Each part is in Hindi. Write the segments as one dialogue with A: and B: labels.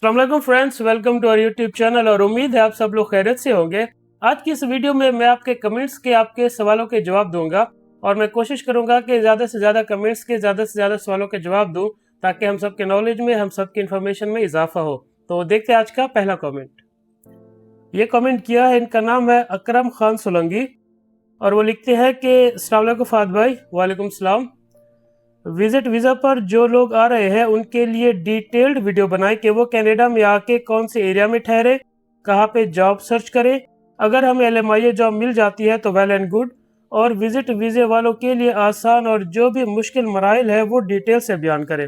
A: अस्सलाम वालेकुम friends, welcome to our YouTube channel और उम्मीद है आप सब लोग खैरियत से होंगे। आज की इस वीडियो में मैं आपके कमेंट्स के आपके सवालों के जवाब दूंगा और मैं कोशिश करूंगा कि ज़्यादा से ज़्यादा कमेंट्स के ज़्यादा से ज़्यादा सवालों के जवाब दूं ताकि हम सबके नॉलेज में, हम सबकी इन्फॉर्मेशन में इजाफा हो। तो देखते हैं आज का पहला कमेंट। ये कमेंट किया है, इनका नाम है अकरम खान सोलंकी और वो लिखते हैं कि अस्सलाम वालेकुम फाद भाई। वालेकुम सलाम। विजिट वीज़ा पर जो लोग आ रहे हैं उनके लिए डिटेल्ड वीडियो बनाए कि वो कनाडा में आके कौन से एरिया में ठहरे, कहाँ पे जॉब सर्च करें। अगर हमें LMIA जॉब मिल जाती है तो वेल एंड गुड, और विजिट वीज़े वालों के लिए आसान और जो भी मुश्किल मराइल है वो डिटेल से बयान करें।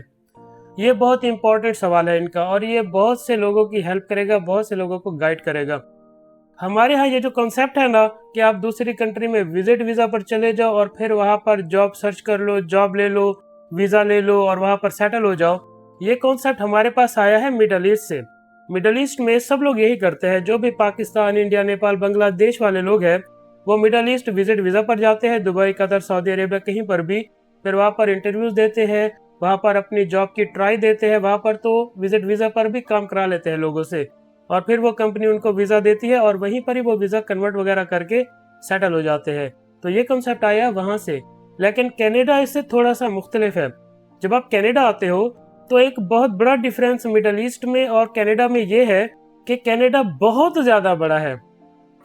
A: ये बहुत ही इंपॉर्टेंट सवाल है इनका और ये बहुत से लोगों की हेल्प करेगा, बहुत से लोगों को गाइड करेगा। हमारे यहाँ ये जो कॉन्सेप्ट है ना कि आप दूसरी कंट्री में विजिट वीज़ा पर चले जाओ और फिर वहाँ पर जॉब सर्च कर लो, जॉब ले लो, वीज़ा ले लो और वहाँ पर सेटल हो जाओ, ये कॉन्सेप्ट हमारे पास आया है मिडल ईस्ट से। मिडल ईस्ट में सब लोग यही करते हैं, जो भी पाकिस्तान, इंडिया, नेपाल, बांग्लादेश वाले लोग हैं वो मिडल ईस्ट विजिट वीज़ा पर जाते हैं, दुबई, कतर, सऊदी अरेबिया, कहीं पर भी। फिर वहाँ पर इंटरव्यूज देते हैं, वहाँ पर अपनी जॉब की ट्राई देते हैं, वहाँ पर तो विजिट वीज़ा पर भी काम करा लेते हैं लोगों से और फिर वो कंपनी उनको वीज़ा देती है और वहीं पर ही वो वीज़ा कन्वर्ट वगैरह करके सेटल हो जाते हैं। तो ये कॉन्सेप्ट आया वहाँ से। लेकिन कनाडा इससे थोड़ा सा मुख्तलिफ है। जब आप कनाडा आते हो तो एक बहुत बड़ा डिफरेंस मिडल ईस्ट में और कनाडा में ये है कि कनाडा बहुत ज़्यादा बड़ा है।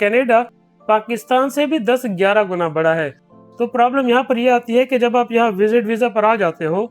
A: कनाडा पाकिस्तान से भी 10-11 गुना बड़ा है। तो प्रॉब्लम यहाँ पर यह आती है कि जब आप यहाँ विजिट वीज़ा पर आ जाते हो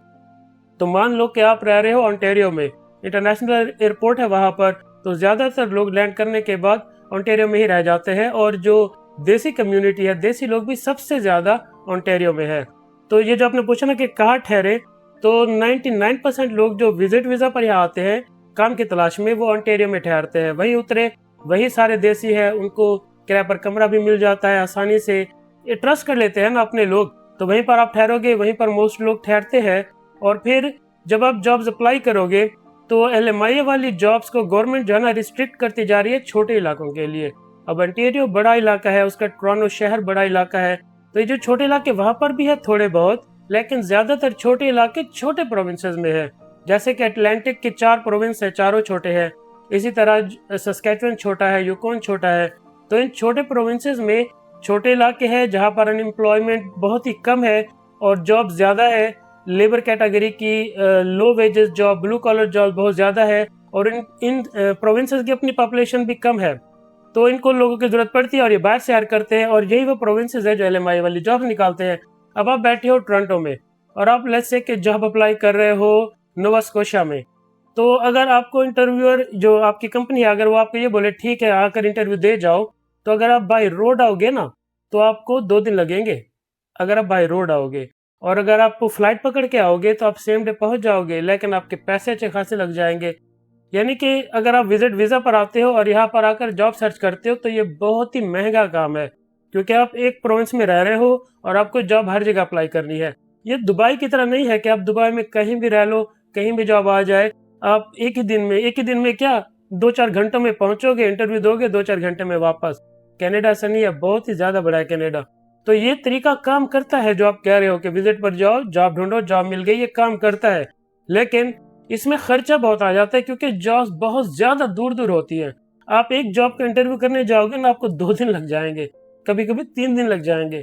A: तो मान लो कि आप रह रहे हो ओंटारियो में, इंटरनेशनल एयरपोर्ट है वहाँ पर, तो ज़्यादातर लोग लैंड करने के बाद ओंटारियो में ही रह जाते हैं और जो देसी कम्युनिटी है, देसी लोग भी सबसे ज़्यादा ओंटारियो में है। तो ये जो आपने पूछा ना कि कहाँ ठहरे, तो 99% लोग जो विजिट वीज़ा पर यहाँ आते हैं काम की तलाश में, वो ओंटारियो में ठहरते हैं, वहीं उतरे, वही सारे देसी है, उनको किराए पर कमरा भी मिल जाता है आसानी से, ये ट्रस्ट कर लेते हैं ना अपने लोग, तो वहीं पर आप ठहरोगे, वहीं पर मोस्ट लोग ठहरते हैं। और फिर जब आप जॉब्स अप्लाई करोगे तो LMIA वाली जॉब्स को गवर्नमेंट जो है ना रिस्ट्रिक्ट करती जा रही है छोटे इलाकों के लिए। अब ओंटारियो बड़ा इलाका है, उसका टोरंटो शहर बड़ा इलाका है, तो ये जो छोटे इलाके वहाँ पर भी है थोड़े बहुत, लेकिन ज़्यादातर छोटे इलाके छोटे प्रोविंसेस में है। जैसे कि अटलांटिक के 4 प्रोविंस है, चारों छोटे हैं। इसी तरह सस्कैचुअन छोटा है, यूकोन छोटा है। तो इन छोटे प्रोविंसेस में छोटे इलाके हैं जहाँ पर अनएम्प्लॉयमेंट बहुत ही कम है और जॉब ज़्यादा है। लेबर कैटेगरी की low wages job, blue collar job बहुत ज़्यादा है और इन प्रोविंसेस की अपनी पॉपुलेशन भी कम है, तो इनको लोगों की ज़रूरत पड़ती है और ये बाहर से हायर करते हैं और यही वो प्रोविंसेस है जो LMIA वाली जॉब निकालते हैं। अब आप बैठे हो टोरंटो में और आप लेट्स से कि जॉब अप्लाई कर रहे हो नोवा स्कोशिया में, तो अगर आपको इंटरव्यूअर जो आपकी कंपनी है अगर वो आपको ये बोले ठीक है आकर इंटरव्यू दे जाओ, तो अगर आप बाय रोड आओगे ना तो आपको 2 दिन लगेंगे अगर आप बाय रोड आओगे, और अगर आप फ्लाइट पकड़ के आओगे तो आप सेम डे पहुंच जाओगे, लेकिन आपके पैसे अच्छे खासे लग जाएंगे। यानी कि अगर आप विजिट वीज़ा पर आते हो और यहाँ पर आकर जॉब सर्च करते हो तो ये बहुत ही महंगा काम है, क्योंकि आप एक प्रोविंस में रह रहे हो और आपको जॉब हर जगह अप्लाई करनी है। ये दुबई की तरह नहीं है कि आप दुबई में कहीं भी रह लो, कहीं भी जॉब आ जाए, आप एक ही दिन में क्या 2-4 घंटों में पहुंचोगे, इंटरव्यू दोगे, 2-4 घंटे में वापस। कनाडा से नहीं है, बहुत ही ज़्यादा बड़ा है कनाडा। तो ये तरीका काम करता है जो आप कह रहे हो कि विजिट पर जाओ, जॉब ढूंढो, जॉब मिल गई, ये काम करता है, लेकिन इसमें खर्चा बहुत आ जाता है क्योंकि जॉब्स बहुत ज्यादा दूर दूर होती है। आप एक जॉब का इंटरव्यू करने जाओगे ना आपको 2 दिन लग जाएंगे, कभी कभी 3 दिन लग जाएंगे।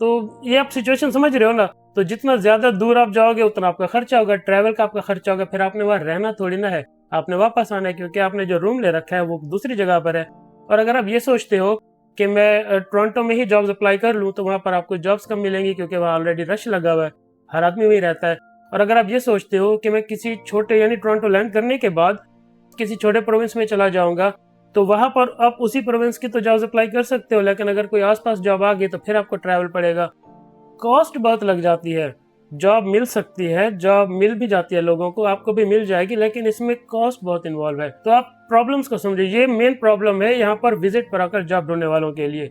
A: तो ये आप सिचुएशन समझ रहे हो ना, तो जितना ज्यादा दूर आप जाओगे उतना आपका खर्चा होगा, ट्रैवल का आपका खर्चा होगा, फिर आपने वहाँ रहना थोड़ी ना है, आपने वापस आना है क्योंकि आपने जो रूम ले रखा है वो दूसरी जगह पर है। और अगर आप ये सोचते हो कि मैं टोरंटो में ही जॉब्स अप्लाई कर लूँ तो वहाँ पर आपको जॉब्स कम मिलेंगी क्योंकि वहाँ ऑलरेडी रश लगा हुआ है, हर आदमी वहीं रहता है। और अगर आप ये सोचते हो कि मैं किसी छोटे यानी टोरंटो लैंड करने के बाद किसी छोटे प्रोविंस में चला जाऊंगा, तो वहाँ पर आप उसी प्रोविंस की तो जॉब्स अप्लाई कर सकते हो, लेकिन अगर कोई आसपास जॉब आ गई तो फिर आपको ट्रैवल पड़ेगा, कॉस्ट बहुत लग जाती है। जॉब मिल सकती है, जॉब मिल भी जाती है लोगों को, आपको भी मिल जाएगी, लेकिन इसमें कॉस्ट बहुत इन्वॉल्व है। तो आप प्रॉब्लम्स को समझिए, ये मेन प्रॉब्लम है यहाँ पर विजिट पर आकर जॉब ढूंढने वालों के लिए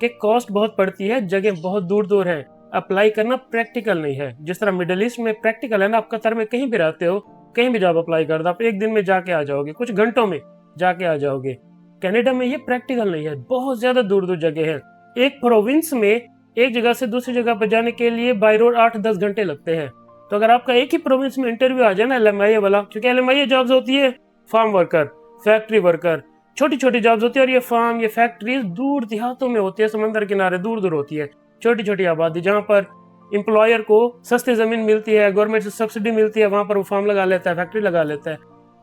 A: कि कॉस्ट बहुत पड़ती है, जगह बहुत दूर दूर है, अप्लाई करना प्रैक्टिकल नहीं है। जिस तरह मिडिल ईस्ट में प्रैक्टिकल है ना, आप कतर में कहीं भी रहते हो, कहीं भी जॉब अप्लाई कर दो, आप एक दिन में जाके आ जाओगे, कुछ घंटों में जाके आ जाओगे। कनाडा में ये प्रैक्टिकल नहीं है, बहुत ज्यादा दूर दूर जगह है। एक प्रोविंस में एक जगह से दूसरी जगह पर जाने के लिए बाय रोड 8-10 घंटे लगते हैं। तो अगर आपका एक ही प्रोविंस में इंटरव्यू आ जाए ना LMIA वाला, क्योंकि LMIA जॉब्स होती है फार्म वर्कर, फैक्ट्री वर्कर, छोटी छोटी जॉब्स होती है। और ये फार्म, ये फैक्ट्रीज दूर देहातों में होती है, समंदर किनारे दूर दूर होती है, छोटी छोटी आबादी, जहाँ पर एम्प्लॉयर को सस्ती ज़मीन मिलती है, गवर्नमेंट से सब्सिडी मिलती है, वहाँ पर वो फार्म लगा लेता है, फैक्ट्री लगा लेता है।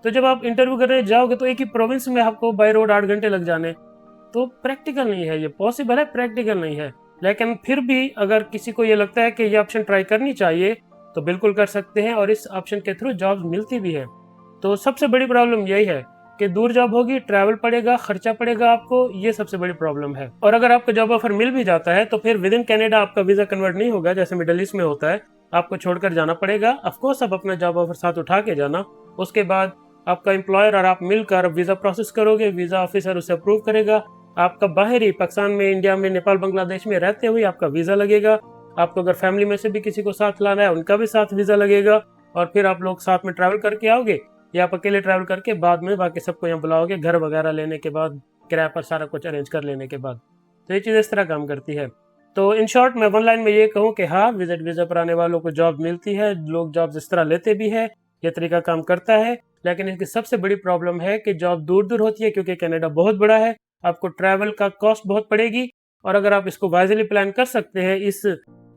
A: तो जब आप इंटरव्यू करने जाओगे तो एक ही प्रोविंस में आपको बाय रोड 8 घंटे लग जाने, तो प्रैक्टिकल नहीं है, ये पॉसिबल है, प्रैक्टिकल नहीं है। लेकिन फिर भी अगर किसी को ये लगता है कि ये ऑप्शन ट्राई करनी चाहिए तो बिल्कुल कर सकते हैं, और इस ऑप्शन के थ्रू जॉब्स मिलती भी है। तो सबसे बड़ी प्रॉब्लम यही है कि दूर जॉब होगी, ट्रैवल पड़ेगा, खर्चा पड़ेगा आपको, ये सबसे बड़ी प्रॉब्लम है। और अगर आपको जॉब ऑफर मिल भी जाता है तो फिर विद इन कनाडा आपका वीजा कन्वर्ट नहीं होगा, जैसे मिडिल ईस्ट में होता है, आपको छोड़कर जाना पड़ेगा। ऑफकोर्स आप अपना जॉब ऑफर साथ उठा के जाना, उसके बाद आपका एम्प्लॉयर और आप मिलकर वीजा प्रोसेस करोगे, वीजा ऑफिसर उसे अप्रूव करेगा, आपका बाहरी पाकिस्तान में, इंडिया में, नेपाल, बांग्लादेश में रहते हुए आपका वीजा लगेगा। आपको अगर फैमिली में से भी किसी को साथ लाना है उनका भी साथ वीजा लगेगा, और फिर आप लोग साथ में ट्रैवल करके आओगे, या आप अकेले ट्रैवल करके बाद में बाकी सबको यहाँ बुलाओगे, घर वगैरह लेने के बाद, किराए पर सारा कुछ अरेंज कर लेने के बाद। तो ये चीज़ इस तरह काम करती है। तो इन शॉर्ट मैं वन लाइन में ये कहूँ कि हाँ, विजिट वीजा पर आने वालों को जॉब मिलती है, लोग जॉब इस तरह लेते भी है, ये तरीका काम करता है। लेकिन इसकी सबसे बड़ी प्रॉब्लम है कि जॉब दूर दूर होती है, क्योंकि कनाडा बहुत बड़ा है, आपको ट्रैवल का कॉस्ट बहुत पड़ेगी। और अगर आप इसको वाइजली प्लान कर सकते हैं, इस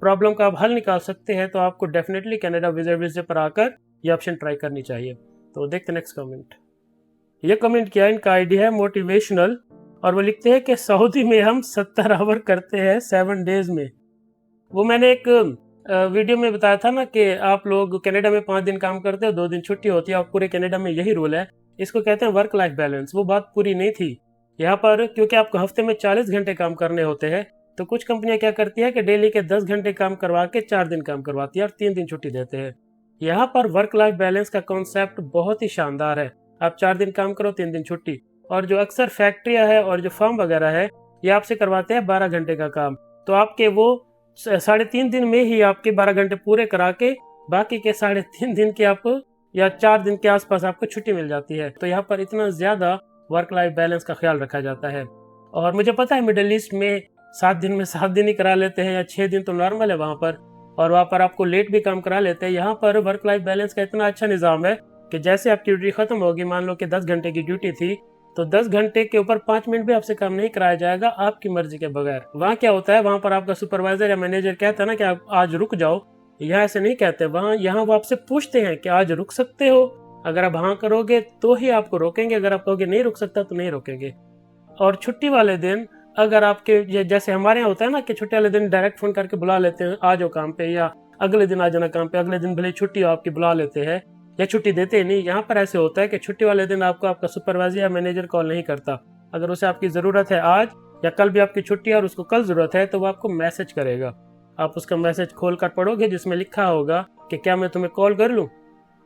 A: प्रॉब्लम का आप हल निकाल सकते हैं, तो आपको डेफिनेटली कनाडा विजिट वीजा पर आकर ये ऑप्शन ट्राई करनी चाहिए। तो देखते नेक्स्ट कमेंट। ये कमेंट किया, इनका आईडी है मोटिवेशनल, और वो लिखते हैं कि सऊदी में हम 70 आवर करते हैं 7 डेज में। वो मैंने एक वीडियो में बताया था ना कि आप लोग कनाडा में 5 दिन काम करते हो, 2 दिन छुट्टी होती है, और पूरे कनाडा में यही रूल है। इसको कहते हैं वर्क लाइफ बैलेंस। वो बात पूरी नहीं थी यहाँ पर, क्योंकि आपको हफ्ते में 40 घंटे काम करने होते हैं। तो कुछ कंपनियां क्या करती है कि डेली के 10 घंटे काम करवा के 4 दिन काम करवाती है और 3 दिन छुट्टी देते हैं। यहाँ पर वर्क लाइफ बैलेंस का कॉन्सेप्ट बहुत ही शानदार है। आप 4 दिन काम करो, 3 दिन छुट्टी। और जो अक्सर फैक्ट्रियां है और जो फार्म वगैरह है, ये आपसे करवाते हैं 12 घंटे का काम। तो आपके वो 3.5 दिन में ही आपके 12 घंटे पूरे करा के बाकी के 3.5 दिन के आपको, या 4 दिन के आसपास आपको छुट्टी मिल जाती है। तो यहाँ पर इतना ज्यादा वर्क लाइफ बैलेंस का ख्याल रखा जाता है। और मुझे पता है मिडिल ईस्ट में 7 दिन में 7 दिन ही करा लेते हैं, या 6 दिन तो नॉर्मल है वहाँ पर, और वहाँ पर आपको लेट भी काम करा लेते हैं। यहाँ पर वर्क लाइफ बैलेंस का इतना अच्छा निज़ाम है कि जैसे आपकी ड्यूटी खत्म होगी, मान लो कि 10 घंटे की ड्यूटी थी, तो 10 घंटे के ऊपर 5 मिनट भी आपसे काम नहीं कराया जाएगा आपकी मर्जी के बगैर। वहाँ क्या होता है, वहाँ पर आपका सुपरवाइजर या मैनेजर कहता है ना कि आप आज रुक जाओ, यहाँ ऐसे नहीं कहते। वहाँ यहाँ वो आपसे पूछते हैं कि आज रुक सकते हो, अगर आप हाँ करोगे तो ही आपको रोकेंगे, अगर आप कहोगे नहीं रुक सकता तो नहीं रोकेंगे। और छुट्टी वाले दिन अगर आपके, जैसे हमारे यहाँ होता है ना कि छुट्टी वाले दिन डायरेक्ट फोन करके बुला लेते हैं, आ जाओ काम पे, या अगले दिन आ जाना काम पे, अगले दिन भले छुट्टी हो आपकी बुला लेते हैं, या छुट्टी देते ही नहीं। यहाँ पर ऐसे होता है कि छुट्टी वाले दिन आपको आपका सुपरवाइजर या मैनेजर कॉल नहीं करता। अगर उसे आपकी ज़रूरत है आज या कल भी आपकी छुट्टी है और उसको कल ज़रूरत है, तो वो आपको मैसेज करेगा। आप उसका मैसेज खोल कर पढ़ोगे, जिसमें लिखा होगा कि क्या मैं तुम्हें कॉल कर लूँ,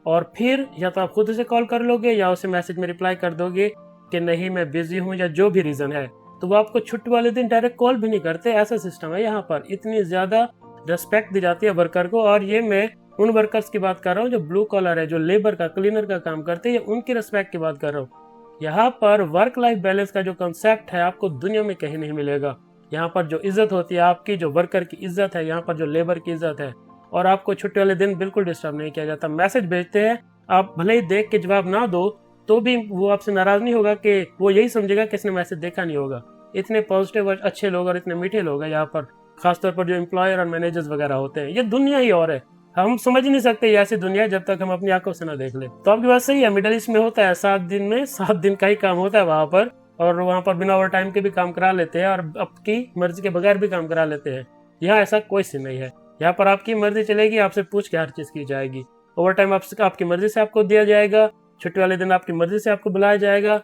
A: और फिर या तो आप खुद से कॉल कर लोगे या उसे मैसेज में रिप्लाई कर दोगे कि नहीं मैं बिजी हूँ, या जो भी रीज़न है। तो वो आपको छुट्टी वाले दिन डायरेक्ट कॉल भी नहीं करते। ऐसा सिस्टम है यहाँ पर, इतनी ज़्यादा रिस्पेक्ट दी जाती है वर्कर को। और ये मैं उन वर्कर्स की बात कर रहा हूँ जो ब्लू कॉलर है, जो लेबर का, क्लीनर का काम करते हैं, उनकी रिस्पेक्ट की बात कर रहा हूँ। यहाँ पर वर्क लाइफ बैलेंस का जो कंसेप्ट है आपको दुनिया में कहीं नहीं मिलेगा। यहाँ पर जो इज्जत होती है आपकी, जो वर्कर की इज्जत है, यहाँ पर जो लेबर की इज्जत है, और आपको छुट्टी वाले दिन बिल्कुल डिस्टर्ब नहीं किया जाता। मैसेज भेजते हैं, आप भले ही देख के जवाब ना दो तो भी वो आपसे नाराज नहीं होगा, कि वो यही समझेगा कि इसने मैसेज देखा नहीं होगा। इतने पॉजिटिव और अच्छे लोग और इतने मीठे लोग हैं यहाँ पर, खासतौर पर जो एम्प्लॉयर और मैनेजर्स वगैरह होते हैं। ये दुनिया ही और है, हम समझ नहीं सकते ये ऐसी दुनिया जब तक हम अपनी आंखों से ना देख ले। तो आपकी बात सही है, मिडिल ईस्ट में होता है 7 दिन में 7 दिन का ही काम होता है वहाँ पर, और वहाँ पर बिना ओवर टाइम के भी काम करा लेते हैं और आपकी मर्जी के बगैर भी काम करा लेते हैं। यहाँ ऐसा कोई सीन नहीं है। यहाँ पर आपकी मर्जी चलेगी, आपसे पूछ के हर चीज़ की जाएगी। ओवर टाइम आपकी मर्जी से आपको दिया जाएगा, छुट्टी वाले दिन आपकी मर्जी से आपको बुलाया जाएगा।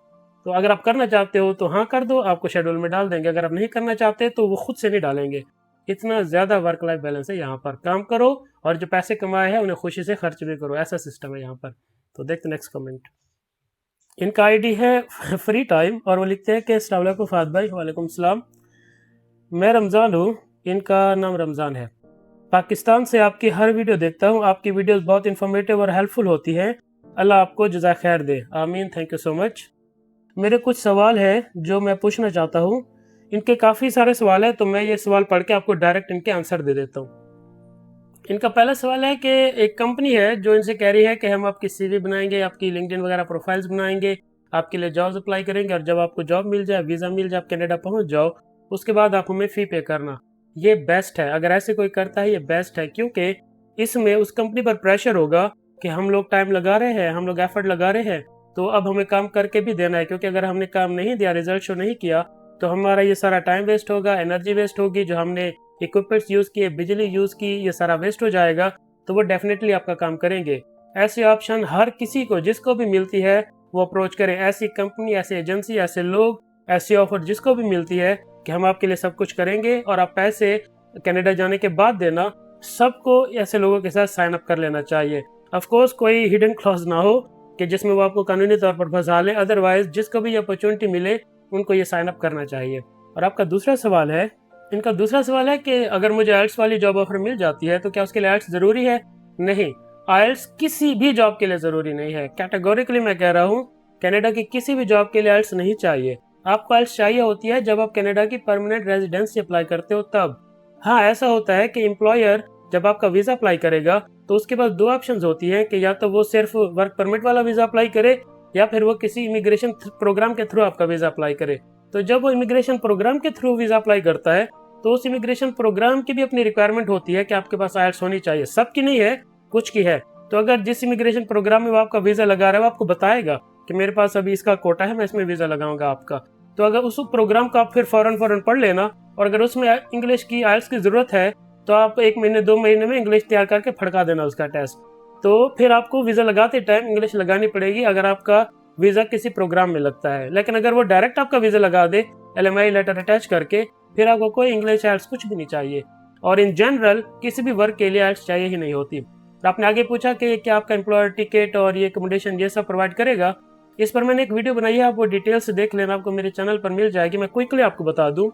A: तो अगर आप करना चाहते हो तो हाँ कर दो, आपको शेड्यूल में डाल देंगे। अगर आप नहीं करना चाहते तो वो खुद से नहीं डालेंगे। इतना ज़्यादा वर्क लाइफ बैलेंस है यहाँ पर। काम करो और जो पैसे कमाए हैं उन्हें खुशी से खर्च भी करो, ऐसा सिस्टम है यहाँ पर। तो देखते नेक्स्ट कमेंट। इनका आईडी है फ्री टाइम, और वो लिखते हैं कि अस्सलाम वालेकुम फाद भाई। वालेकुम सलाम, मैं रमज़ान हूँ, इनका नाम रमज़ान है। पाकिस्तान से आपकी हर वीडियो देखता हूँ, आपकी वीडियोस बहुत इन्फॉर्मेटिव और हेल्पफुल होती हैं। अल्लाह आपको जज़ा खैर दे, आमीन। Thank you so much. मेरे कुछ सवाल है जो मैं पूछना चाहता हूँ। इनके काफ़ी सारे सवाल हैं, तो मैं ये सवाल पढ़ के आपको डायरेक्ट इनके आंसर दे देता हूँ। इनका पहला सवाल है कि एक कंपनी है जो इनसे कह रही है कि हम आपकी सीवी बनाएंगे, आपकी लिंक्डइन वगैरह प्रोफाइल्स बनाएंगे, आपके लिए जॉब्स अप्लाई करेंगे और जब आपको जॉब मिल जाए, वीज़ा मिल जाए, आप कनाडा पहुंच जाओ, उसके बाद आप हमें फ़ी पे करना। ये बेस्ट है, अगर ऐसे कोई करता है ये बेस्ट है, क्योंकि इसमें उस कंपनी पर प्रेशर होगा कि हम लोग टाइम लगा रहे हैं, हम लोग एफर्ट लगा रहे हैं, तो अब हमें काम करके भी देना है, क्योंकि अगर हमने काम नहीं दिया, रिजल्ट शो नहीं किया, तो हमारा ये सारा टाइम वेस्ट होगा, एनर्जी वेस्ट होगी, जो हमने इक्विपमेंट्स यूज़ किए, बिजली यूज़ की, ये सारा वेस्ट हो जाएगा, तो वो डेफिनेटली आपका काम करेंगे। ऐसी ऑप्शन हर किसी को, जिसको भी मिलती है, वो अप्रोच करें। ऐसी कंपनी, ऐसी एजेंसी, ऐसे लोग, ऐसी ऑफर जिसको भी मिलती है कि हम आपके लिए सब कुछ करेंगे और आप पैसे कनाडा जाने के बाद देना, सबको ऐसे लोगों के साथ साइन अप कर लेना चाहिए। ऑफ कोर्स कोई हिडन क्लॉज ना हो कि जिसमें वो आपको कानूनी तौर पर फंसा ले, अदरवाइज जिसको भी अपॉर्चुनिटी मिले उनको ये साइन अप करना चाहिए। और आपका दूसरा सवाल है, इनका दूसरा सवाल है कि अगर मुझे आइल्स वाली जॉब ऑफर मिल जाती है तो क्या उसके लिए आइल्स जरूरी है? नहीं, आइल्स किसी भी जॉब के लिए जरूरी नहीं है। कैटेगोरिकली मैं कह रहा हूँ, कनाडा की किसी भी जॉब के लिए आइल्स नहीं चाहिए। आपको आइल्स चाहिए होती है जब आप कनाडा की परमानेंट रेजिडेंसी अप्लाई करते हो तब। हाँ, ऐसा होता है कि एम्प्लॉयर जब आपका वीजा अप्लाई करेगा तो उसके पास दो ऑप्शंस होती है कि या तो वो सिर्फ वर्क परमिट वाला वीजा अप्लाई करे या फिर वो किसी इमिग्रेशन प्रोग्राम के थ्रू आपका वीजा अप्लाई करे। तो जब वो इमिग्रेशन प्रोग्राम के थ्रू वीजा अप्लाई करता है तो उस इमिग्रेशन प्रोग्राम की भी अपनी रिक्वायरमेंट होती है कि आपके पास आइल्स होनी चाहिए। सबकी नहीं है, कुछ की है। तो अगर जिस इमिग्रेशन प्रोग्राम में वो आपका वीजा लगा रहा है वो आपको बताएगा कि मेरे पास अभी इसका कोटा है, मैं इसमें वीजा लगाऊंगा आपका, तो अगर उस प्रोग्राम को आप फिर फौरन पढ़ लेना, और अगर उसमें इंग्लिश की आइल्स की जरूरत है तो आप 1 महीने 2 महीने में इंग्लिश तैयार करके फड़का देना उसका टेस्ट। तो फिर आपको वीजा लगाते टाइम इंग्लिश लगानी पड़ेगी अगर आपका वीजा किसी प्रोग्राम में लगता है। लेकिन अगर वो डायरेक्ट आपका वीजा लगा दे LMI लेटर अटैच करके, फिर आपको कोई इंग्लिश आइल्स कुछ भी नहीं चाहिए। और इन जनरल किसी भी वर्क के लिए आइल्स चाहिए ही नहीं होती। आपने आगे पूछा कि क्या आपका एम्प्लॉयर टिकट और ये अकोमोडेशन ये सब प्रोवाइड करेगा। इस पर मैंने एक वीडियो बनाई है, आप वो डिटेल से देख लेना, आपको मेरे चैनल पर मिल जाएगी। मैं क्विकली आपको बता दूं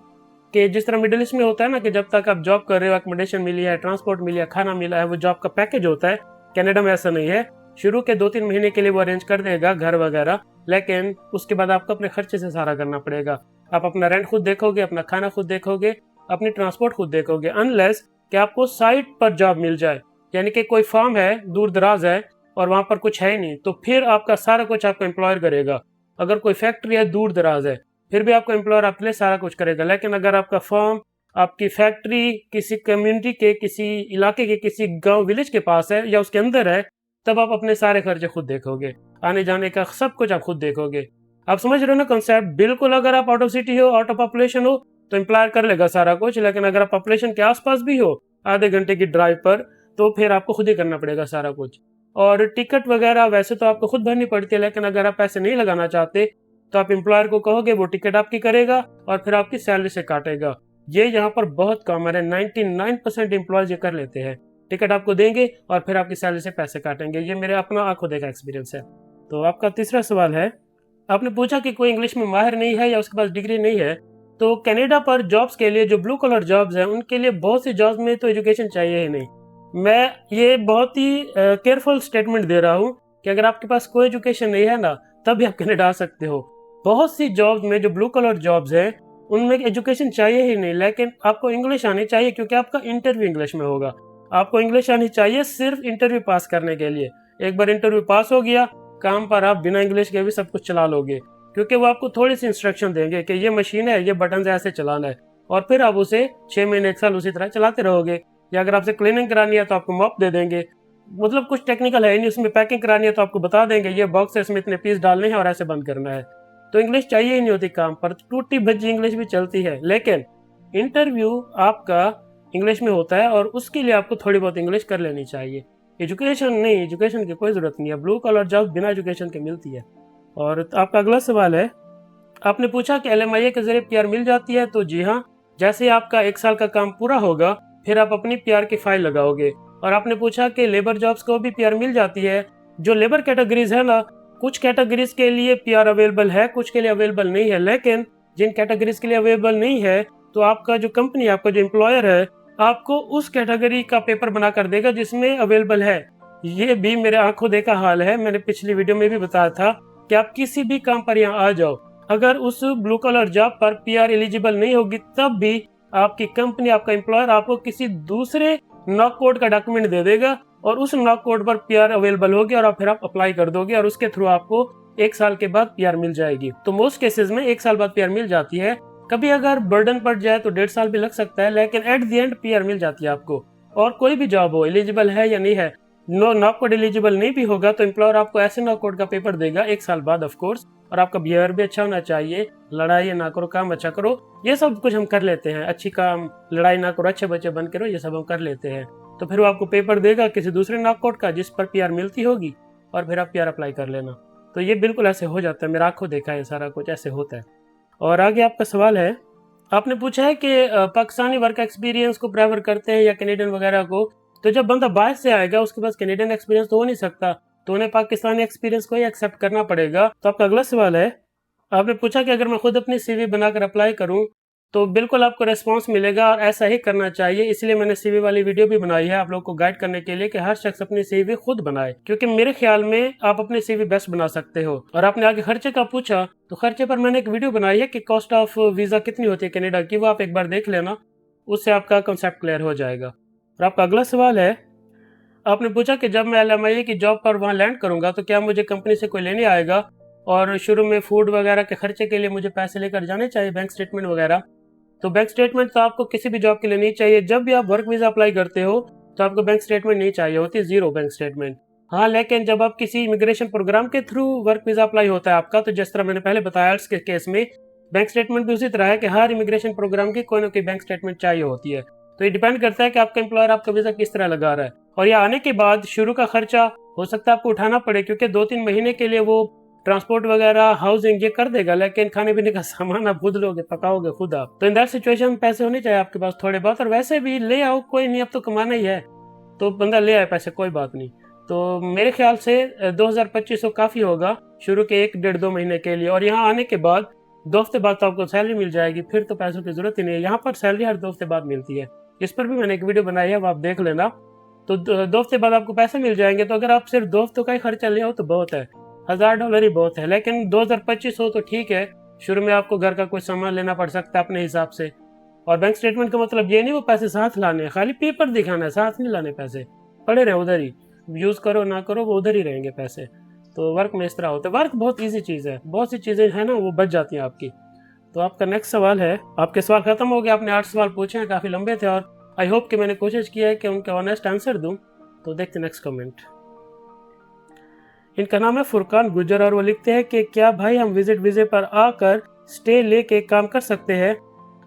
A: कि जिस तरह मिडिल ईस्ट में होता है ना कि जब तक आप जॉब कर रहे हो, अकोमोडेशन मिली है, ट्रांसपोर्ट मिली है, खाना मिला है, वो जॉब का पैकेज होता है। कनाडा में ऐसा नहीं है। शुरू के 2-3 महीने के लिए वो अरेंज कर देगा घर वगैरह, लेकिन उसके बाद आपको अपने खर्चे से सारा करना पड़ेगा। आप अपना रेंट खुद देखोगे, अपना खाना खुद देखोगे, अपनी ट्रांसपोर्ट खुद देखोगे, अनलेस कि आपको साइट पर जॉब मिल जाए, यानी कि कोई फार्म है दूर दराज है और वहां पर कुछ है नहीं, तो फिर आपका सारा कुछ आपका एम्प्लॉयर करेगा। अगर कोई फैक्ट्री है दूर दराज है, फिर भी आपका एम्प्लॉयर आपके लिए सारा कुछ करेगा। लेकिन अगर आपका फर्म, आपकी फैक्ट्री किसी कम्युनिटी के, किसी इलाके के, किसी गांव विलेज के पास है या उसके अंदर है, तब आप अपने सारे खर्चे खुद देखोगे, आने जाने का सब कुछ आप खुद देखोगे। आप समझ रहे हो ना कॉन्सेप्ट? बिल्कुल अगर आप आउट ऑफ सिटी हो, आउट ऑफ पॉपुलेशन हो, तो एम्प्लॉयर कर लेगा सारा कुछ। लेकिन अगर आप पॉपुलेशन के आसपास भी हो, आधे घंटे की ड्राइव पर, तो फिर आपको खुद ही करना पड़ेगा सारा कुछ। और टिकट वगैरह वैसे तो आपको खुद भरनी पड़ती है, लेकिन अगर आप पैसे नहीं लगाना चाहते तो आप एम्प्लॉयर को कहोगे, वो टिकट आपकी करेगा और फिर आपकी सैलरी से काटेगा। ये यहाँ पर बहुत कॉमन है, 99% एम्प्लॉयज ये कर लेते हैं। टिकट आपको देंगे और फिर आपकी सैलरी से पैसे काटेंगे। ये मेरे अपना आंखों देखा एक्सपीरियंस है। तो आपका तीसरा सवाल है, आपने पूछा कि कोई इंग्लिश में माहिर नहीं है या उसके पास डिग्री नहीं है। तो कनाडा पर जॉब्स के लिए, जो ब्लू कलर जॉब्स हैं, उनके लिए बहुत सी जॉब्स में तो एजुकेशन चाहिए ही नहीं। मैं ये बहुत ही केयरफुल स्टेटमेंट दे रहा हूँ कि अगर आपके पास कोई एजुकेशन नहीं है ना, तब भी आप कनाडा आ सकते हो। बहुत सी जॉब्स में, जो ब्लू कलर जॉब्स हैं, उनमें एजुकेशन चाहिए ही नहीं, लेकिन आपको इंग्लिश आनी चाहिए, क्योंकि आपका इंटरव्यू इंग्लिश में होगा। आपको इंग्लिश आनी चाहिए सिर्फ इंटरव्यू पास करने के लिए। एक बार इंटरव्यू पास हो गया, काम पर आप बिना इंग्लिश के भी सब कुछ चला लोगे, क्योंकि वो आपको थोड़ी सी इंस्ट्रक्शन देंगे कि ये मशीन है, ये बटन ऐसे चलाना है, और फिर आप उसे 6 महीने 1 साल उसी तरह चलाते रहोगे। या अगर आपसे क्लीनिंग करानी है तो आपको मॉप दे देंगे। मतलब कुछ टेक्निकल है नहीं उसमें। पैकिंग करानी है तो आपको बता देंगे ये बॉक्स है, इसमें इतने पीस डालने हैं और ऐसे बंद करना है। तो इंग्लिश चाहिए ही नहीं होती काम पर, टूटी भज्जी इंग्लिश भी चलती है, लेकिन इंटरव्यू आपका इंग्लिश में होता है और उसके लिए आपको थोड़ी बहुत इंग्लिश कर लेनी चाहिए। एजुकेशन नहीं, एजुकेशन की कोई जरूरत नहीं है। ब्लू कलर जॉब बिना एजुकेशन के मिलती है। और आपका अगला सवाल है, आपने पूछा कि LMIA के जरिए PR मिल जाती है। तो जी हाँ, जैसे ही आपका 1 साल का काम पूरा होगा, फिर आप अपनी PR की फाइल लगाओगे। और आपने पूछा कि लेबर जॉब्स को भी PR मिल जाती है। जो लेबर कैटेगरीज है ना, कुछ कैटेगरीज के लिए PR अवेलेबल है, कुछ के लिए अवेलेबल नहीं है। लेकिन जिन कैटेगरीज के लिए अवेलेबल नहीं है, तो आपका जो कंपनी, आपका जो एम्प्लॉयर है, आपको उस कैटेगरी का पेपर बना कर देगा जिसमें अवेलेबल है। ये भी मेरे आंखों देखा हाल है। मैंने पिछली वीडियो में भी बताया था कि आप किसी भी काम पर यहाँ आ जाओ, अगर उस ब्लू कलर जॉब पर PR एलिजिबल नहीं होगी, तब भी आपकी कंपनी, आपका एम्प्लॉयर आपको किसी दूसरे नॉक कोड का डॉक्यूमेंट दे देगा और उस नॉक कोड पर पीआर अवेलेबल होगी और फिर आप अप्लाई कर दोगे और उसके थ्रू आपको 1 साल के बाद पीआर मिल जाएगी। तो मोस्ट केसेस में 1 साल बाद पीआर मिल जाती है। कभी अगर बर्डन पड़ जाए तो 1.5 साल भी लग सकता है, लेकिन एट द एंड पीआर मिल जाती है आपको। और कोई भी जॉब हो, एलिजिबल है या नहीं है, नॉक कोड एलिजिबल नहीं भी होगा तो एम्प्लॉयर आपको ऐसे नॉक कोड का पेपर देगा 1 साल बाद ऑफ कोर्स। और आपका बिहेवियर भी अच्छा होना चाहिए, लड़ाई ना करो, काम अच्छा करो, ये सब कुछ हम कर लेते हैं। अच्छी काम, लड़ाई ना करो, अच्छे बच्चे बन के रहो, ये सब हम कर लेते हैं। तो फिर वो आपको पेपर देगा किसी दूसरे नॉक कोड का जिस पर पीआर मिलती होगी और फिर आप पीआर अप्लाई कर लेना। तो ये बिल्कुल ऐसे हो जाता है, मेरा आंखों देखा है, सारा कुछ ऐसे होता है। और आगे आपका सवाल है, आपने पूछा है कि पाकिस्तानी वर्क एक्सपीरियंस को प्रेफर करते हैं या कैनेडियन वगैरह को। तो जब बंदा बाहर से आएगा उसके पास कैनेडियन एक्सपीरियंस तो हो नहीं सकता, तो उन्हें पाकिस्तानी एक्सपीरियंस को ही एक्सेप्ट करना पड़ेगा। तो आपका अगला सवाल है, आपने पूछा कि अगर मैं खुद अपनी सीवी बनाकर अप्लाई करूं तो बिल्कुल आपको रेस्पॉन्स मिलेगा और ऐसा ही करना चाहिए। इसलिए मैंने सीवी वाली वीडियो भी बनाई है आप लोग को गाइड करने के लिए कि हर शख्स अपनी सीवी खुद बनाए, क्योंकि मेरे ख्याल में आप अपनी सीवी बेस्ट बना सकते हो। और आपने आगे खर्चे का पूछा, तो खर्चे पर मैंने एक वीडियो बनाई है कि कॉस्ट ऑफ वीजा कितनी होती है कनाडा की, वो आप एक बार देख लेना, उससे आपका कंसेप्ट क्लियर हो जाएगा। और आपका अगला सवाल है, आपने पूछा कि जब मैं LMIA की जॉब पर वहाँ लैंड करूंगा तो क्या मुझे कंपनी से कोई लेने आएगा और शुरू में फूड वगैरह के खर्चे के लिए मुझे पैसे लेकर जाने चाहिए, बैंक स्टेटमेंट वगैरह। तो बैंक स्टेटमेंट तो आपको किसी भी जॉब के लिए नहीं चाहिए। जब भी आप वर्क वीजा अप्लाई करते हो तो आपको बैंक स्टेटमेंट नहीं चाहिए होती, जीरो बैंक स्टेटमेंट। हाँ, लेकिन जब आप किसी इमिग्रेशन प्रोग्राम के थ्रू वर्क वीजा अप्लाई होता है आपका, तो जिस तरह मैंने पहले बताया के केस में बैंक स्टेटमेंट भी उसी तरह है कि हर इमिग्रेशन प्रोग्राम की कोई ना कोई बैंक स्टेटमेंट चाहिए होती है। तो ये डिपेंड करता है कि आपका एम्प्लॉयर आपका वीजा किस तरह लगा रहा है। और यहाँ आने के बाद शुरू का खर्चा हो सकता है आपको उठाना पड़े, क्योंकि 2-3 महीने के लिए वो ट्रांसपोर्ट वगैरह, हाउसिंग ये कर देगा, लेकिन खाने पीने का सामान आप खुद लोगे, पकाओगे खुद आप। तो इन दैट सिचुएशन पैसे होने चाहिए आपके पास थोड़े बहुत, और वैसे भी ले आओ, कोई नहीं, अब तो कमाना ही है तो बंदा ले आए पैसे, कोई बात नहीं। तो मेरे ख्याल से 2000-2500 काफ़ी होगा शुरू के 1-1.5-2 महीने के लिए। और यहाँ आने के बाद 2 हफ्ते बाद तो आपको सैलरी मिल जाएगी, फिर तो पैसों की जरूरत ही नहीं है। यहाँ पर सैलरी हर 2 हफ्ते बाद मिलती है, इस पर भी मैंने एक वीडियो बनाई है, वो आप देख लेना। तो 2 हफ्ते बाद आपको पैसे मिल जाएंगे। तो अगर आप सिर्फ 2 हफ्तों का ही खर्चा ले आओ तो बहुत है, $1000 ही बहुत है। लेकिन 2025 हो तो ठीक है, शुरू में आपको घर का कोई सामान लेना पड़ सकता है अपने हिसाब से। और बैंक स्टेटमेंट का मतलब ये नहीं वो पैसे साथ लाने, खाली पेपर दिखाना है, साथ नहीं लाने पैसे, पड़े रहे उधर ही, यूज करो ना करो वो उधर ही रहेंगे पैसे। तो वर्क में इस तरह होता है। वर्क बहुत ईजी चीज़ है, बहुत सी चीज़ें हैं ना वो बच जाती हैं आपकी। तो आपका नेक्स्ट सवाल है, आपके सवाल खत्म हो गए, आपने 8 सवाल पूछे हैं, काफ़ी लंबे थे और आई होप कि मैंने कोशिश किया है कि उनका ऑनेस्ट आंसर दूं। तो देखते नेक्स्ट कमेंट। इनका नाम है फुरकान गुजर और वो लिखते हैं कि क्या भाई हम विजिट वीजे पर आकर स्टे लेके काम कर सकते हैं।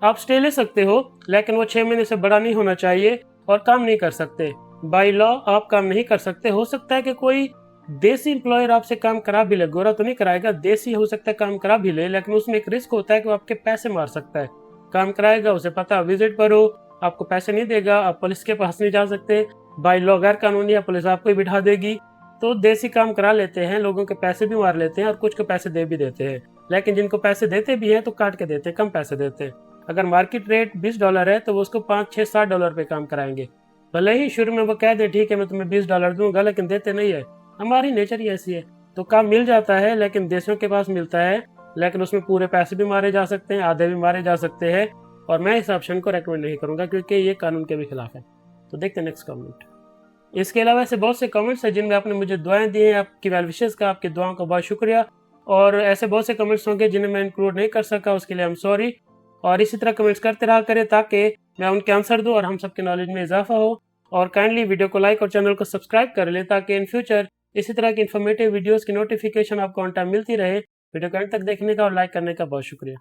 A: आप स्टे ले सकते हो, लेकिन वो 6 महीने से बड़ा नहीं होना चाहिए और काम नहीं कर सकते। बाई लॉ आप काम नहीं कर सकते। हो सकता है कि कोई देसी एम्प्लॉयर आपसे काम करा भी ले, गोरा तो नहीं कराएगा, देसी हो सकता है काम करा भी ले, लेकिन उसमें एक रिस्क होता है कि वो आपके पैसे मार सकता है। काम कराएगा, उसे पता विजिट पर हो, आपको पैसे नहीं देगा, आप पुलिस के पास नहीं जा सकते, बाई लॉ गैर कानूनी है, पुलिस आपको ही बिठा देगी। तो देसी काम करा लेते हैं, लोगों के पैसे भी मार लेते हैं और कुछ को पैसे दे भी देते हैं। लेकिन जिनको पैसे देते भी हैं तो काट के देते हैं, कम पैसे देते हैं। अगर मार्केट रेट $20 है तो वो उसको $5-6-7 पे काम कराएंगे। भले ही शुरू में वो कह दे ठीक है मैं तुम्हें $20 दूंगा, लेकिन देते नहीं है। हमारी नेचर ही ऐसी है। तो काम मिल जाता है, लेकिन देशों के पास मिलता है, लेकिन उसमें पूरे पैसे भी मारे जा सकते हैं, आधे भी मारे जा सकते हैं। और मैं इस ऑप्शन को रेकमेंड नहीं करूंगा क्योंकि ये कानून के भी खिलाफ है। तो देखते हैं नेक्स्ट कमेंट। इसके अलावा ऐसे बहुत से कमेंट्स हैं जिनमें आपने मुझे दुआएं दी हैं, आपकी वेल विशेस का, आपकी दुआओं का बहुत शुक्रिया। और ऐसे बहुत से कमेंट्स होंगे जिन्हें मैं इंक्लूड नहीं कर सका, उसके लिए आई एम सॉरी। और इसी तरह कमेंट्स करते रहा करें ताकि मैं उनके आंसर दूं और हम सबके नॉलेज में इजाफा हो। और काइंडली वीडियो को लाइक और चैनल को सब्सक्राइब कर लें ताकि इन फ्यूचर इसी तरह की इन्फॉर्मेटिव वीडियोस की नोटिफिकेशन आपको ऑन टाइम मिलती रहे। वीडियो को अंत तक देखने का और लाइक करने का बहुत शुक्रिया।